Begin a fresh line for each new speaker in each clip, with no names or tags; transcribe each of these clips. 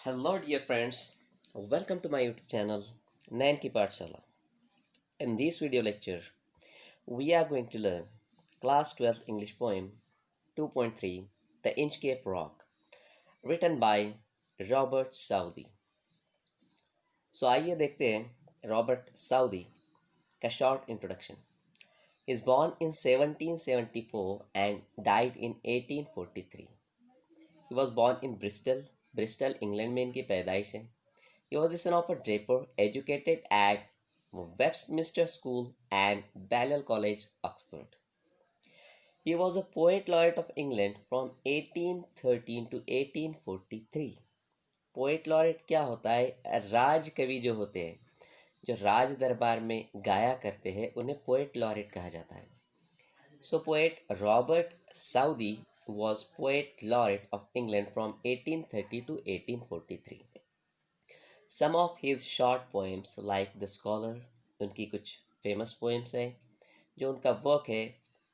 Hello dear friends, welcome to my YouTube channel INCHCAPE Pathshala. In this video lecture, we are going to learn Class 12 English Poem 2.3 The INCHCAPE Rock, written by Robert Southey. So आइए देखते हैं Robert Saudi का short introduction. He is born in 1774 and died in 1843. He was born in Bristol, England में इनकी पैदाइश है. He was the son of a draper, educated at Westminster School and Balliol College, Oxford. He was a poet laureate of England from 1813 to 1843. Poet laureate क्या होता है? राज कवि जो होते हैं, जो राज दरबार में गाया करते हैं, उन्हें पोएट लॉरेट कहा जाता है. So poet Robert Southey was poet laureate of England from 1830 to 1843. Some of his short poems like The Scholar, उनकी कुछ famous poems हैं. जो उनका work है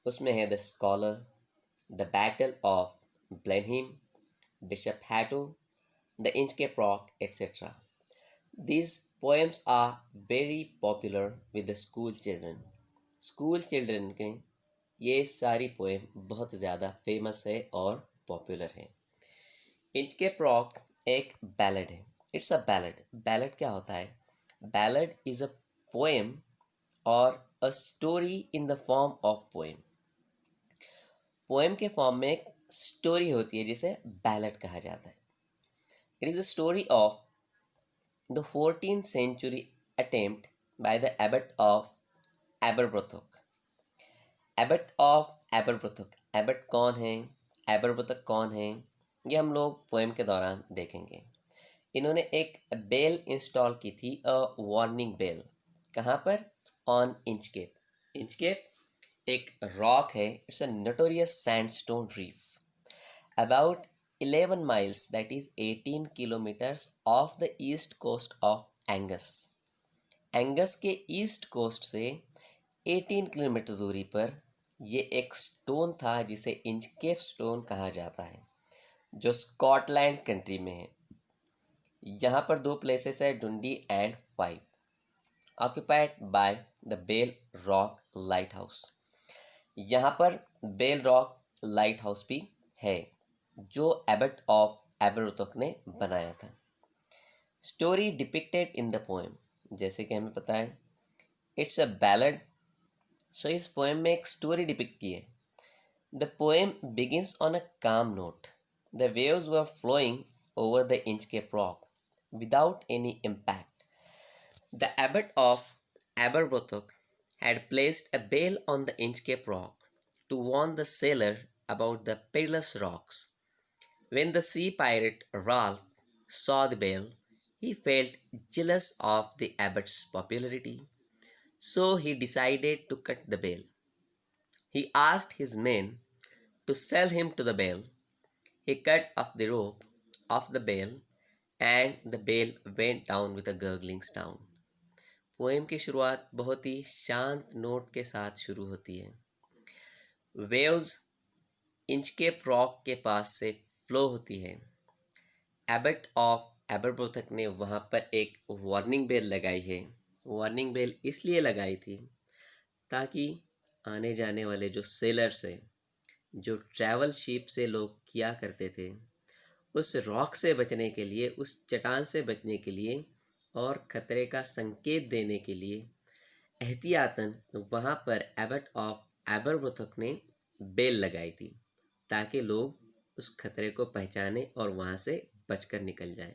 उसमें है The Scholar, The Battle of Blenheim, Bishop Hatto, The INCHCAPE Rock, etc. These poems are very popular with the school children. School children के ये सारी पोएम बहुत ज़्यादा फेमस है और पॉपुलर है. इंचकेप रॉक एक बैलेड है. It's a ballad. बैलेड क्या होता है? बैलेड इज़ अ पोएम और a story in the form of poem. Poem के फॉर्म में एक स्टोरी होती है जिसे बैलेड कहा जाता है. It is the story of the 14th century attempt by the abbot of Aberbrothock. Abbot of Aberbrothock. Abbot कौन है, एबरब्रोथक कौन है, ये हम लोग पोएम के दौरान देखेंगे. इन्होंने एक बेल इंस्टॉल की थी, अ वार्निंग बेल. कहाँ पर? On Inchcape. इंचकेप एक रॉक है. It's a notorious sandstone reef about 11 miles, that is 18 kilometers off the east coast of Angus. Angus के ईस्ट कोस्ट से 18 किलोमीटर दूरी पर ये एक स्टोन था जिसे इंचकेप स्टोन कहा जाता है, जो स्कॉटलैंड कंट्री में है. यहाँ पर दो प्लेसेस है, Dundee and Fife, occupied by the bell rock lighthouse. यहाँ पर बेल रॉक लाइट हाउस भी है जो एबट ऑफ एबरब्रोथक ने बनाया था. Story depicted in the poem, जैसे कि हमें पता है इट्स अ बैलेड. सो इस पोएम में एक स्टोरी डिपिक्ट की है. The poem begins on a calm note. The waves were flowing over the Inchcape Rock without any impact. The abbot of Aberbrothock had placed a bell on the Inchcape Rock to warn the sailor about the perilous rocks. When the sea pirate Ralph saw the bell, he felt jealous of the abbot's popularity. So he decided to cut the bell. He asked his men to sell him to the bell. He cut off the rope of the bell and the bell went down with a gurgling sound. Poem की शुरुआत बहुत ही शांत note के साथ शुरू होती है. Waves Inchcape rock के पास से फ्लो होती है. एबट ऑफ एबरब्रोथक ने वहाँ पर एक वार्निंग बेल लगाई है. वार्निंग बेल इसलिए लगाई थी ताकि आने जाने वाले जो सेलर्स हैं, जो ट्रैवल शिप से लोग किया करते थे, उस रॉक से बचने के लिए, उस चट्टान से बचने के लिए और खतरे का संकेत देने के लिए एहतियातन वहाँ पर एबट ऑफ एबरब्रोथक ने बेल लगाई थी ताकि लोग उस खतरे को पहचाने और वहाँ से बचकर निकल जाएं.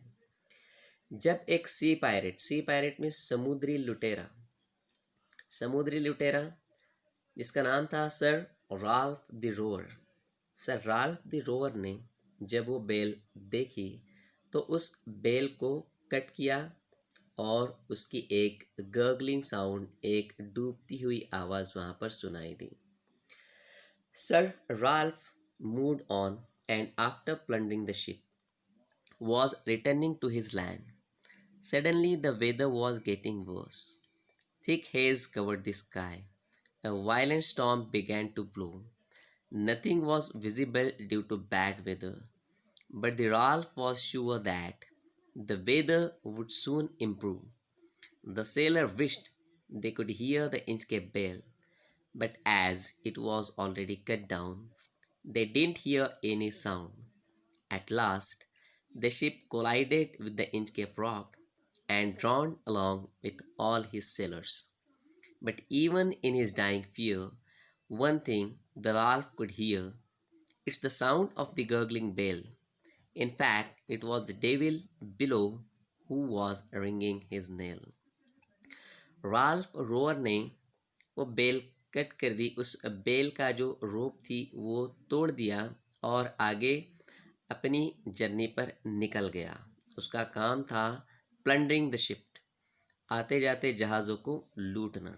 जब एक सी पायरेट में समुद्री लुटेरा जिसका नाम था sir Ralph the rover. Sir Ralph the rover ने जब वो बेल देखी तो उस बेल को कट किया और उसकी एक गर्गलिंग साउंड, एक डूबती हुई आवाज़ वहाँ पर सुनाई दी. Sir Ralph moved on and after plundering the ship was returning to his land. Suddenly the weather was getting worse. Thick haze covered the sky. A violent storm began to blow. Nothing was visible due to bad weather, but the Ralph was sure that the weather would soon improve. The sailor wished they could hear the Inchcape bell, but as it was already cut down, they didn't hear any sound. At last, the ship collided with the Inchcape rock and drowned along with all his sailors. But even in his dying fear, one thing the Ralph could hear, it's the sound of the gurgling bell. In fact, it was the devil below who was ringing his knell. Ralph row or ने वो bell cut कर दी, उस bell का जो रोप थी वो तोड़ दिया और आगे अपनी जर्नी पर निकल गया। उसका काम था प्लंडरिंग द शिप, आते जाते जहाज़ों को लूटना।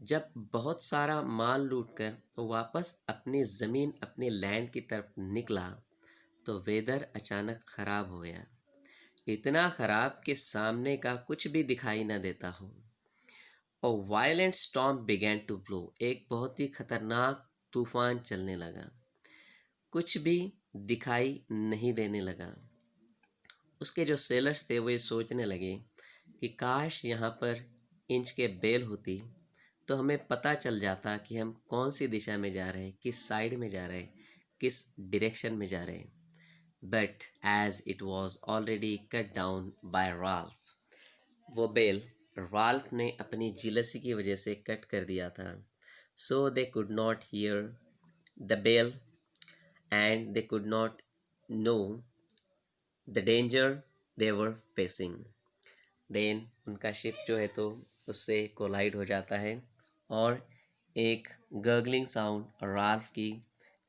जब बहुत सारा माल लूटकर वो वापस अपनी ज़मीन, अपने लैंड की तरफ निकला तो वेदर अचानक ख़राब हो गया, इतना ख़राब कि सामने का कुछ भी दिखाई न देता हो। A violent storm began to blow. एक बहुत ही खतरनाक तूफान चलने लगा, कुछ भी दिखाई नहीं देने लगा। उसके जो सेलर्स थे वो ये सोचने लगे कि काश यहाँ पर इंच के बेल होती तो हमें पता चल जाता कि हम कौन सी दिशा में जा रहे हैं, किस साइड में जा रहे हैं, किस डायरेक्शन में जा रहे हैं। But as it was already cut down by Ralph, वो बेल राल्फ ने अपनी जिलसी की वजह से कट कर दिया था। So they could not hear the bell and they could not know the danger they were facing. Then उनका शिप जो है तो उससे कोलाइड हो जाता है और एक गर्गलिंग साउंड राल्फ की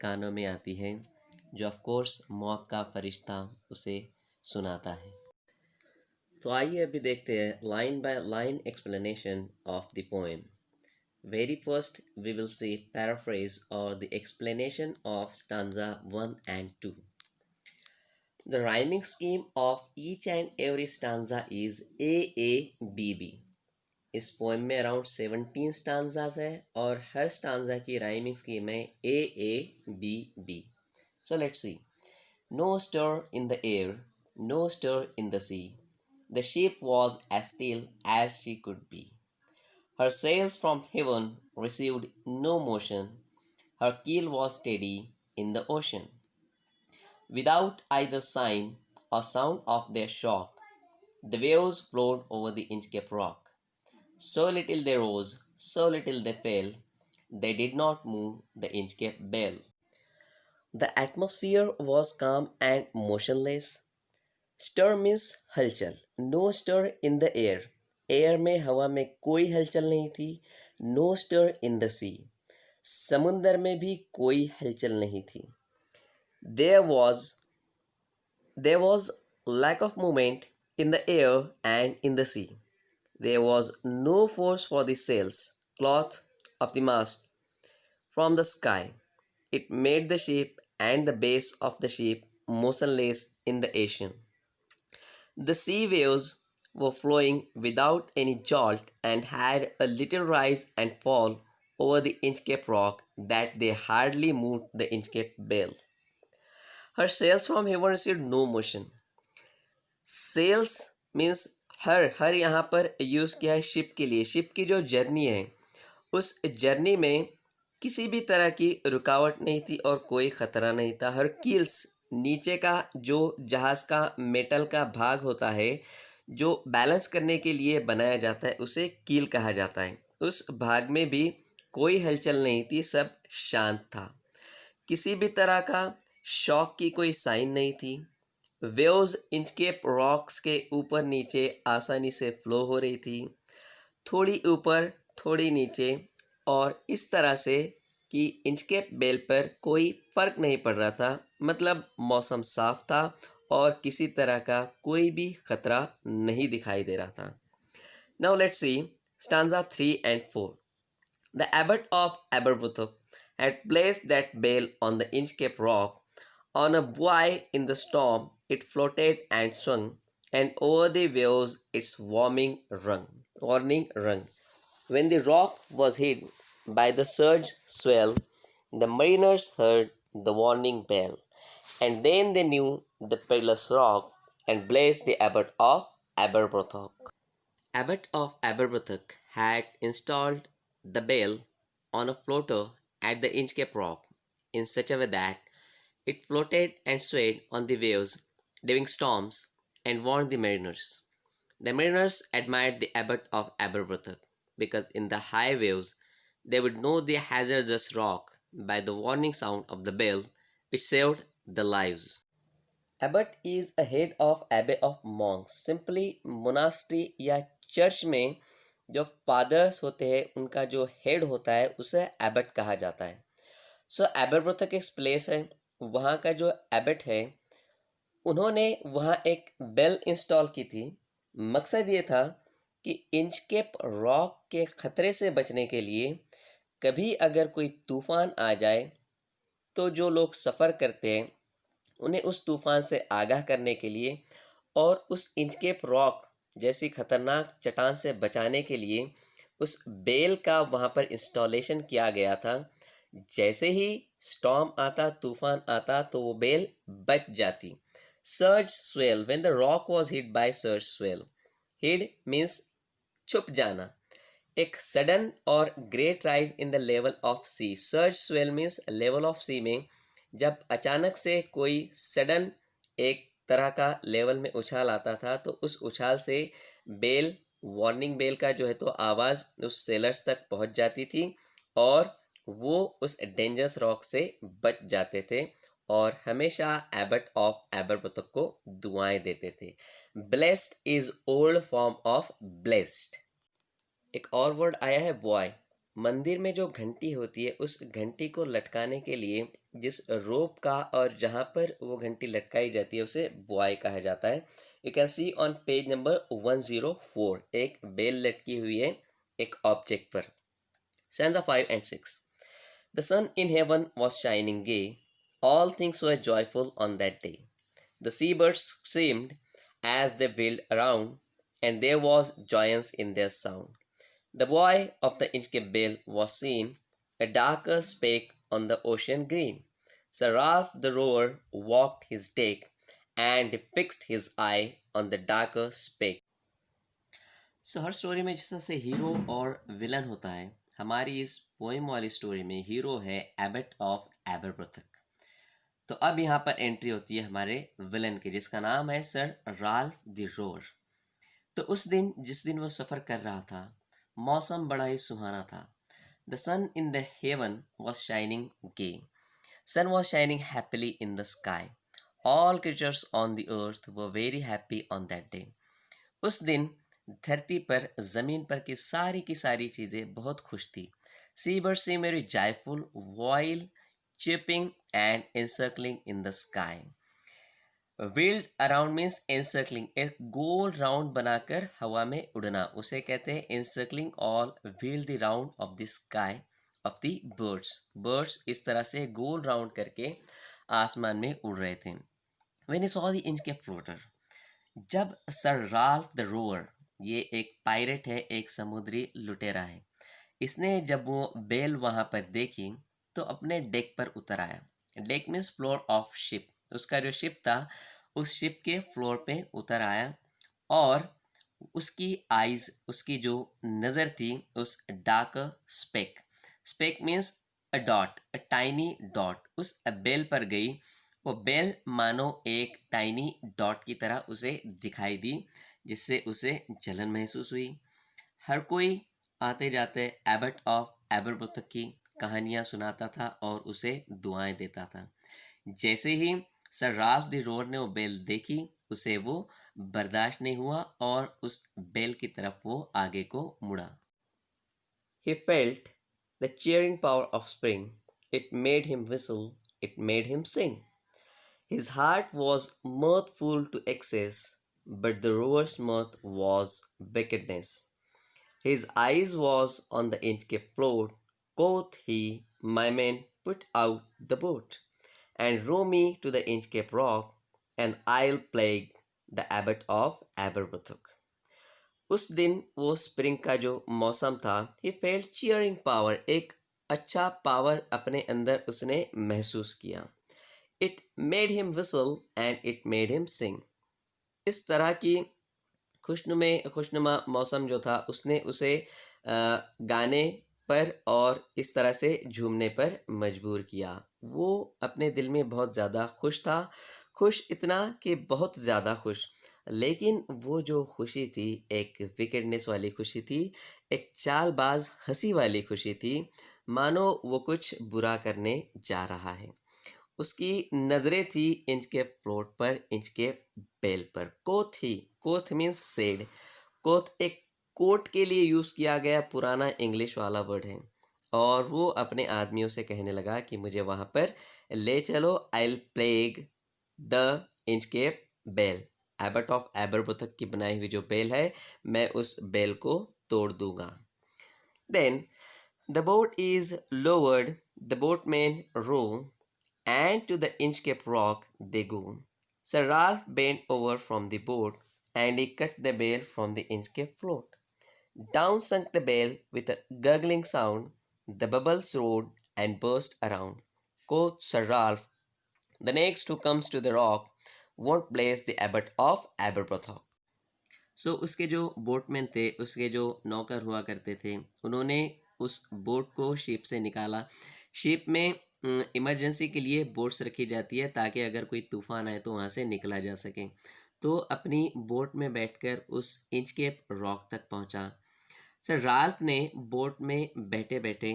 कानों में आती है, जो ऑफ कोर्स मौत का फरिश्ता उसे सुनाता है। तो आइए अभी देखते हैं line by line explanation of the poem. Very first we will see paraphrase और the explanation of stanza 1 and 2। The rhyming scheme of each and every stanza is AABB। इस पोएम में अराउंड 17 स्टांजास है और हर stanza की rhyming scheme है AABB। So let's see. No stir in the air, no stir in the sea, the ship was as still as she could be. Her sails from heaven received no motion. Her keel was steady in the ocean. Without either sign or sound of their shock, the waves flowed over the Inchcape rock. So little they rose, so little they fell, they did not move the Inchcape bell. The atmosphere was calm and motionless. Stir means हलचल, no stir in the air, air में हवा में कोई हलचल नहीं थी। No stir in the sea, समुंदर में भी कोई हलचल नहीं थी। There was lack of movement in the air and in the sea. There was no force for the sails, cloth of the mast from the sky. It made the ship and the base of the ship motionless in the ocean. The sea waves were flowing without any jolt and had a little rise and fall over the Inchcape rock that they hardly moved the Inchcape bell. Her sails from heaven received no motion. Sails means हर यहाँ पर use किया है ship के लिए। Ship की जो journey है उस जर्नी में किसी भी तरह की रुकावट नहीं थी और कोई ख़तरा नहीं था। हर कील्स, नीचे का जो जहाज़ का मेटल का भाग होता है जो बैलेंस करने के लिए बनाया जाता है उसे कील कहा जाता है, उस भाग में भी कोई हलचल नहीं थी, सब शांत था। किसी भी तरह का शॉक की कोई साइन नहीं थी। वेव्स इंचकेप रॉक्स के ऊपर नीचे आसानी से फ्लो हो रही थी, थोड़ी ऊपर थोड़ी नीचे, और इस तरह से कि इंचकेप बेल पर कोई फ़र्क नहीं पड़ रहा था। मतलब मौसम साफ था और किसी तरह का कोई भी ख़तरा नहीं दिखाई दे रहा था। Now let's see stanza 3 and 4। The abbot of Aberbrothok had placed that bell on the Inchcape rock. On a buoy in the storm it floated and swung, and over the waves its warning rung. When the rock was hit by the surge swell, the mariners heard the warning bell, and then they knew the perilous rock and blessed the abbot of Aberbrothock. Abbot of Aberbrothock had installed the bell on a floater at the Inchcape Rock in such a way that it floated and swayed on the waves during storms and warned the mariners. The mariners admired the abbot of Aberbrothock because in the high waves they would know the hazardous rock by the warning sound of the bell, which saved the lives. Abbot is a head of abbey of monks. Simply monastery या church में जो fathers होते हैं उनका जो head होता है उसे एबट कहा जाता है. सो एबरब्रोथक एक प्लेस है, वहाँ का जो एबट है उन्होंने वहाँ एक बेल इंस्टॉल की थी. मकसद ये था कि इंचकेप रॉक के ख़तरे से बचने के लिए कभी अगर कोई तूफ़ान आ जाए तो जो लोग सफ़र करते हैं उन्हें उस तूफ़ान से आगाह करने के लिए और उस इंचकेप रॉक जैसी ख़तरनाक चट्टान से बचाने के लिए उस बेल का वहाँ पर इंस्टॉलेशन किया गया था. जैसे ही स्टॉर्म आता, तूफ़ान आता तो वो बेल बच जाती. Surge swell, when the rock was hit by surge swell. Hid means छुप जाना. एक सडन और great rise in the level of sea. Surge swell means level of sea में जब अचानक से कोई सडन एक तरह का लेवल में उछाल आता था तो उस उछाल से बेल, वार्निंग बेल का जो है तो आवाज़ उस सेलर्स तक पहुंच जाती थी और वो उस डेंजरस रॉक से बच जाते थे और हमेशा एबट ऑफ एबरब्रोथक को दुआएं देते थे. Blessed is old form of blessed. एक और वर्ड आया है बॉय. मंदिर में जो घंटी होती है उस घंटी को लटकाने के लिए जिस रोप का और जहाँ पर वो घंटी लटकाई जाती है उसे बॉय कहा जाता है. You can see on page number 104 एक बेल लटकी हुई है एक ऑब्जेक्ट पर. Stanza 5 and 6. The sun in heaven was shining gay. All things were joyful on that day. The seabirds seemed as they wheeled around, and there was joyance in their sound. The buoy of the Inchcape bell was seen, a darker speck on the ocean green. Sir Ralph the rower walked his deck, and fixed his eye on the darker speck. So her story में जिस तरह से hero और villain होता है, हमारी इस poem वाली स्टोरी में हीरो है एबट ऑफ एबरब्रोथक. तो अब यहाँ पर एंट्री होती है हमारे विलन की जिसका नाम है सर राल्फ द रोअर. तो उस दिन जिस दिन वो सफ़र कर रहा था मौसम बड़ा ही सुहाना था. The sun in the heaven was shining gay. Sun was shining happily in the sky. All creatures on the earth were very happy on that day. उस दिन धरती पर ज़मीन पर की सारी चीज़ें बहुत खुश थी. Sea birds seem very joyful while chirping and encircling in the sky. Wheeled around means encircling. एक गोल राउंड बनाकर हवा में उड़ना उसे कहते हैं encircling or wheel the round of the sky of the birds. Birds इस तरह से गोल राउंड करके आसमान में उड़ रहे थे. When he saw the Inchcape floater, जब सर राल्फ द रोअर, ये एक पायरेट है, एक समुद्री लुटेरा है, इसने जब वो बेल वहाँ पर देखी तो अपने डेक पर उतर आया. Deck means floor of ship. उसका जो शिप था उस शिप के फ्लोर पे उतर आया और उसकी आइज, उसकी जो नज़र थी उस dark speck. Speck means a dot, a tiny dot, उस बेल पर गई. वो बेल मानो एक टाइनी डॉट की तरह उसे दिखाई दी जिससे उसे जलन महसूस हुई. हर कोई आते जाते एबट ऑफ एबरब्रोथक की कहानियाँ सुनाता था और उसे दुआएं देता था. जैसे ही सर राल्फ द रोअर ने वो बेल देखी उसे वो बर्दाश्त नहीं हुआ और उस बेल की तरफ वो आगे को मुड़ा. He felt the cheering power of spring. It made him whistle, it made him sing. His heart was mirthful to excess, but the rower's mirth was wickedness. His eyes was on the Inchcape float. Quoth he, my men, put out the boat, and row me to the Inchcape rock, and I'll plague the abbot of Aberbrothock. उस दिन वो spring का जो मौसम था, he felt cheering power, एक अच्छा power अपने अंदर उसने महसूस किया. It made him whistle and it made him sing. इस तरह की खुशनुमा मौसम जो था उसने उसे गाने पर और इस तरह से झूमने पर मजबूर किया। वो अपने दिल में बहुत ज़्यादा खुश था, खुश इतना कि बहुत ज़्यादा खुश। लेकिन वो जो खुशी थी एक विकेडनेस वाली खुशी थी, एक चालबाज हंसी वाली खुशी थी, मानो वो कुछ बुरा करने जा रहा है। उसकी नज़रें थी इंचकेप फ्लोट पर, इंचकेप बेल पर। कोथ मीन्स सेड। कोथ एक कोट के लिए यूज़ किया गया पुराना इंग्लिश वाला वर्ड है। और वो अपने आदमियों से कहने लगा कि मुझे वहाँ पर ले चलो, I will plague the Inchcape bell. Abbot of Aberbrothok की बनाई हुई जो बेल है, मैं उस बेल को तोड़ दूंगा। Then the boat is lowered, the boatman row, and to the Inchcape rock they go. Sir Ralph bent over from the boat, and he cut the bale from the Inchcape float. Down sunk the bale with a gurgling sound. The bubbles roared and burst around. Quoth Sir Ralph, "The next who comes to the rock won't blaze the abbot of Aberbrothock." सो उसके जो boatman थे, उसके जो नौकर हुआ करते थे, उन्होंने उस बोट को शिप से निकाला। शिप में इमरजेंसी के लिए बोट्स रखी जाती है ताकि अगर कोई तूफान आए तो वहाँ से निकला जा सके। तो अपनी बोट में बैठकर उस इंचकेप रॉक तक पहुँचा। सर राल्फ ने बोट में बैठे बैठे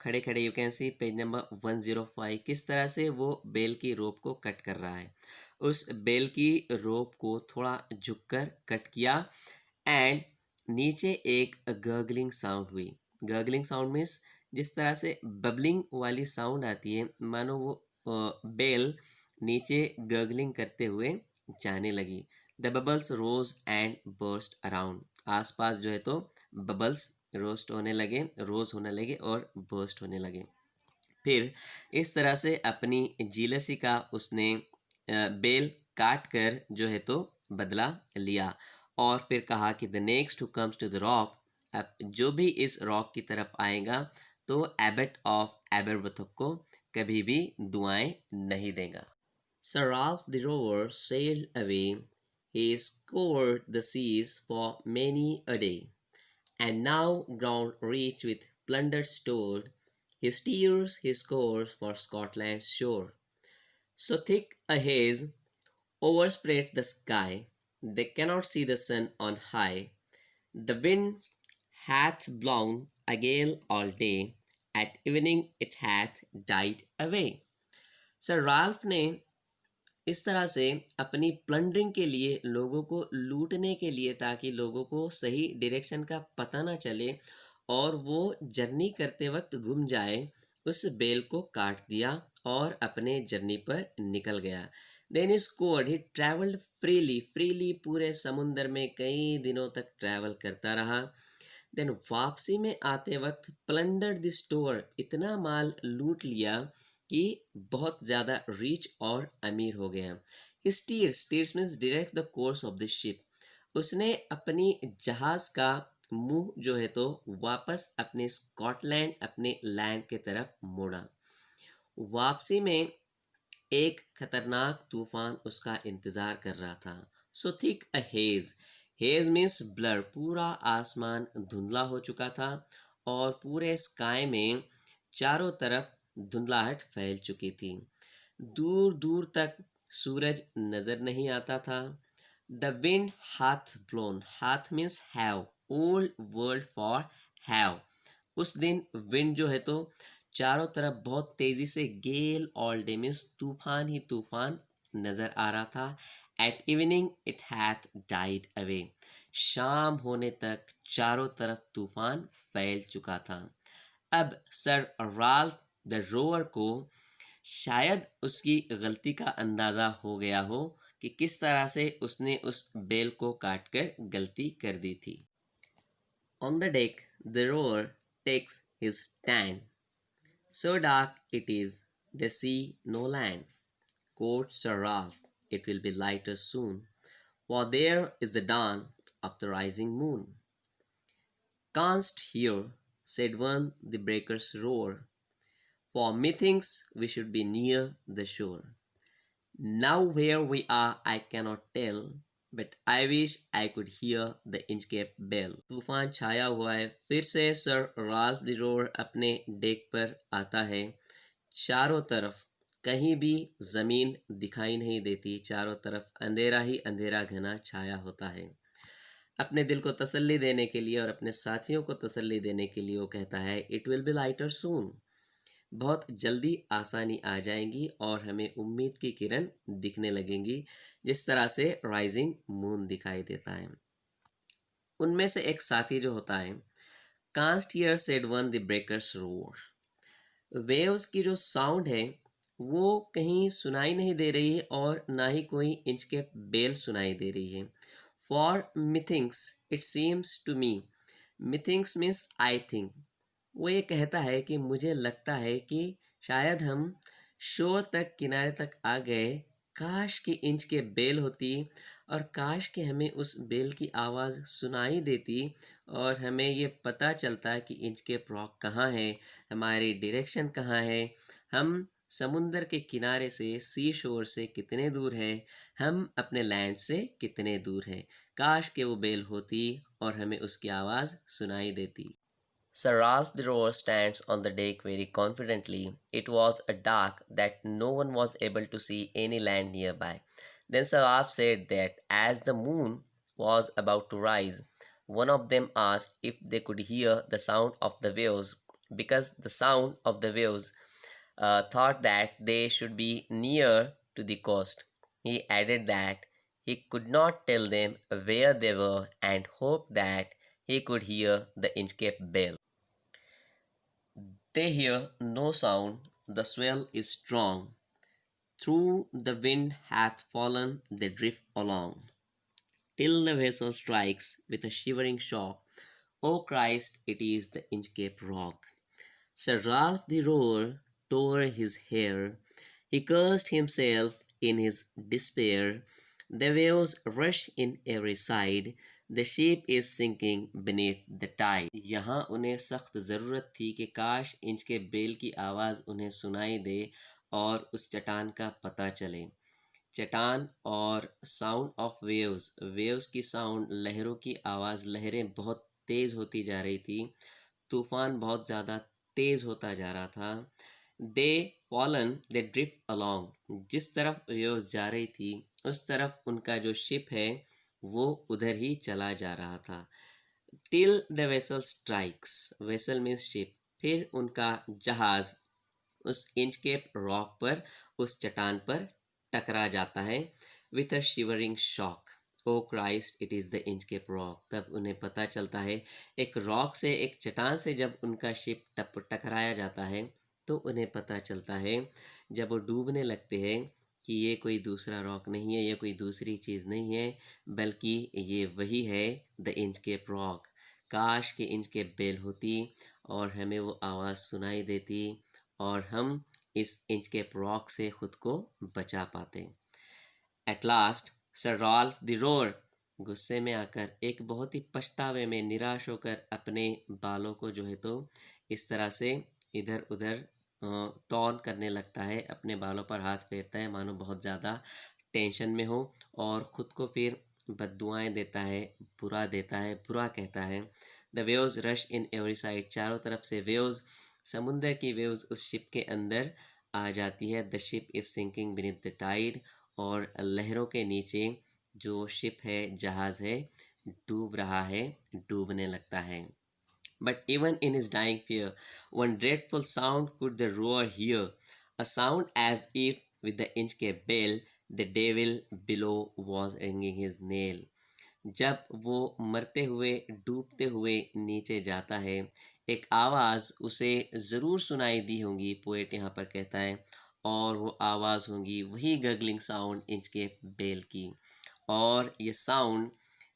खड़े खड़े, you can see page number 105, किस तरह से वो बेल की रोप को कट कर रहा है। उस बेल की रोप को थोड़ा झुककर कट किया एंड नीचे एक गर्गलिंग साउंड हुई। गर्गलिंग साउंड मीन्स जिस तरह से बबलिंग वाली साउंड आती है, मानो वो बेल नीचे गर्गलिंग करते हुए जाने लगी। The bubbles rose and burst around. आसपास जो है तो बबल्स रोस्ट होने लगे, रोज होने लगे और बर्स्ट होने लगे। फिर इस तरह से अपनी जीलसी का उसने बेल काट कर जो है तो बदला लिया और फिर कहा कि the next who comes to the rock, अब जो भी इस रॉक की तरफ आएगा तो एबट ऑफ एबरबथक को कभी भी दुआएं नहीं देगा। Sir Ralph the rover sailed away. He scoured the seas for many a day, and now ground rich with plunder stored, he steers his course for Scotland's shore. So thick a haze overspreads the sky, they cannot see the sun on high. The wind hath blown a gale all day, at evening it hath died away. Sir Ralph ने इस तरह से अपनी plundering के लिए, लोगों को लूटने के लिए, ताकि लोगों को सही डायरेक्शन का पता ना चले और वो जर्नी करते वक्त गुम जाए, उस बेल को काट दिया और अपने जर्नी पर निकल गया। Then is code he travelled freely पूरे समुंदर में कई दिनों तक ट्रैवल करता रहा। देन वापसी में आते वक्त प्लंडर द स्टोर, इतना माल लूट लिया कि बहुत ज़्यादा रिच और अमीर हो गया। Steers means direct the course of the ship, उसने अपनी जहाज़ का मुंह जो है तो वापस अपने स्कॉटलैंड, अपने लैंड के तरफ मोड़ा। वापसी में एक खतरनाक तूफान उसका इंतज़ार कर रहा था। So thick a hedge means blur, पूरा आसमान धुंधला हो चुका था और पूरे स्काई में चारों तरफ धुंधलाहट फैल चुकी थी। दूर दूर तक सूरज नजर नहीं आता था। द विंड हाथ ब्लोन, हाथ means have, old world for have. उस दिन विंड जो है तो चारों तरफ बहुत तेजी से, गेल ऑल डे मीन्स तूफान ही तूफान नजर आ रहा था। At evening it hath died away, शाम होने तक चारों तरफ तूफान फैल चुका था। अब सर राल्फ द रोवर को शायद उसकी गलती का अंदाज़ा हो गया हो कि किस तरह से उसने उस बेल को काटकर गलती कर दी थी। On the deck the rover takes his stand, so dark it is they see no land, quoth Sir Ralph, it will be lighter soon, for there is the dawn of the rising moon. Canst hear, said one, the breakers roar, for methinks we should be near the shore. Now where we are I cannot tell, but I wish I could hear the Inchcape bell. तूफान छाया हुआ है। फिर से Sir Ralph the rover अपने deck पर आता है। चारों तरफ कहीं भी जमीन दिखाई नहीं देती, चारों तरफ अंधेरा ही अंधेरा घना छाया होता है। अपने दिल को तसल्ली देने के लिए और अपने साथियों को तसल्ली देने के लिए वो कहता है इट विल बी लाइटर सून, बहुत जल्दी आसानी आ जाएंगी और हमें उम्मीद की किरण दिखने लगेंगी, जिस तरह से राइजिंग मून दिखाई देता है। उनमें से एक साथी जो होता है, const here said one the breakers roar. Waves की जो साउंड है वो कहीं सुनाई नहीं दे रही है और ना ही कोई इंचकेप बेल सुनाई दे रही है। For methinks it seems to me, methinks means I think, वो ये कहता है कि मुझे लगता है कि शायद हम शोर तक, किनारे तक आ गए। काश कि इंच के बेल होती और काश कि हमें उस बेल की आवाज़ सुनाई देती और हमें ये पता चलता कि इंच के रॉक कहाँ है, हमारी डायरेक्शन कहाँ है, हम समुंदर के किनारे से, सी शोर से कितने दूर है, हम अपने लैंड से कितने दूर है। काश कि वो बेल होती और हमें उसकी आवाज़ सुनाई देती। Sir Ralph the Rower stands on the deck very confidently. It was dark that no one was able to see any land nearby. Then Sir Ralph said that as the moon was about to rise, one of them asked if they could hear the sound of the waves, because the sound of the waves thought that they should be near to the coast. He added that he could not tell them where they were and hoped that he could hear the Inchcape bell. They hear no sound, the swell is strong. Through the wind hath fallen, they drift along, till the vessel strikes with a shivering shock. O Christ, it is the Inchcape Rock. Sir Ralph the Rower tore his hair. He cursed himself in his despair. The waves rush in every side. The ship is sinking beneath the tide. यहाँ उन्हें सख्त ज़रूरत थी कि काश inch के bell की आवाज़ उन्हें सुनाई दे और उस चट्टान का पता चले। चट्टान और साउंड ऑफ वेव्स, वेव्स की साउंड, लहरों की आवाज़, लहरें बहुत तेज़ होती जा रही थी, तूफ़ान बहुत ज़्यादा तेज़ होता जा रहा था। दे फॉलन दे ड्रिफ्ट अलॉन्ग, जिस तरफ वेव्स जा रही थी उस तरफ उनका जो शिप है वो उधर ही चला जा रहा था। Till the vessel strikes, vessel means ship, फिर उनका जहाज़ उस इंचकेप रॉक पर, उस चट्टान पर टकरा जाता है। With a shivering shock, O Christ it is the Inchcape rock. तब उन्हें पता चलता है, एक रॉक से, एक चट्टान से जब उनका शिप टकराया जाता है तो उन्हें पता चलता है, जब वो डूबने लगते हैं, कि ये कोई दूसरा रॉक नहीं है, ये कोई दूसरी चीज़ नहीं है, बल्कि ये वही है, द इंचकेप रॉक। काश कि इंचकेप बेल होती और हमें वो आवाज़ सुनाई देती और हम इस इंचकेप रॉक से ख़ुद को बचा पाते। At last Sir Ralph the rover गुस्से में आकर, एक बहुत ही पछतावे में, निराश होकर अपने बालों को जो है तो इस तरह से इधर उधर टॉन करने लगता है, अपने बालों पर हाथ फेरता है मानो बहुत ज़्यादा टेंशन में हो, और ख़ुद को फिर बद्दुआएँ देता है, बुरा देता है, बुरा कहता है। The waves rush in every side, चारों तरफ से वेव्स, समुंदर की वेव्स उस शिप के अंदर आ जाती है। The ship is sinking beneath the tide, और लहरों के नीचे जो शिप है, जहाज़ है, डूब रहा है, डूबने लगता है। But even in his dying fear, one dreadful sound could the rower hear, a sound as if with the Inchcape bell the devil below was ringing his nail. जब वो मरते हुए, डूबते हुए नीचे जाता है, एक आवाज़ उसे ज़रूर सुनाई दी होगी, पोएट यहाँ पर कहता है, और वो आवाज़ होगी वही गगलिंग साउंड इंचकेप बेल की, और ये साउंड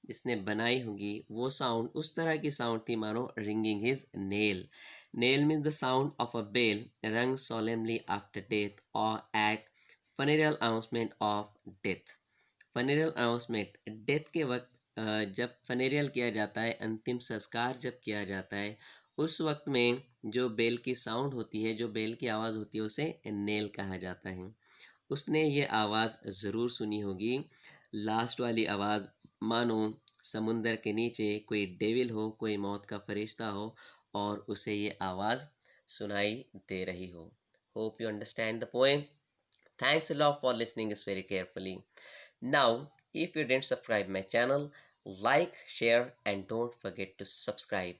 जिसने बनाई होगी वो साउंड उस तरह की साउंड थी मानो ringing his knell. Knell means the sound of a bell rung solemnly after death और at funeral announcement of death. Funeral announcement, death के वक्त जब फनेरियल किया जाता है, अंतिम संस्कार जब किया जाता है, उस वक्त में जो बेल की साउंड होती है, जो बेल की आवाज़ होती है, उसे नेल कहा जाता है। उसने ये आवाज़ ज़रूर सुनी होगी, लास्ट वाली आवाज़ मानो समुंदर के नीचे कोई डेविल हो, कोई मौत का फरिश्ता हो और उसे ये आवाज़ सुनाई दे रही हो. Hope you understand the poem. Thanks a lot for listening this very carefully. Now, if you didn't subscribe my channel, like, share and don't forget to subscribe.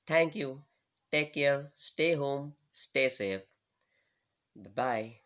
Thank you. Take care. Stay home. Stay safe. Bye-bye.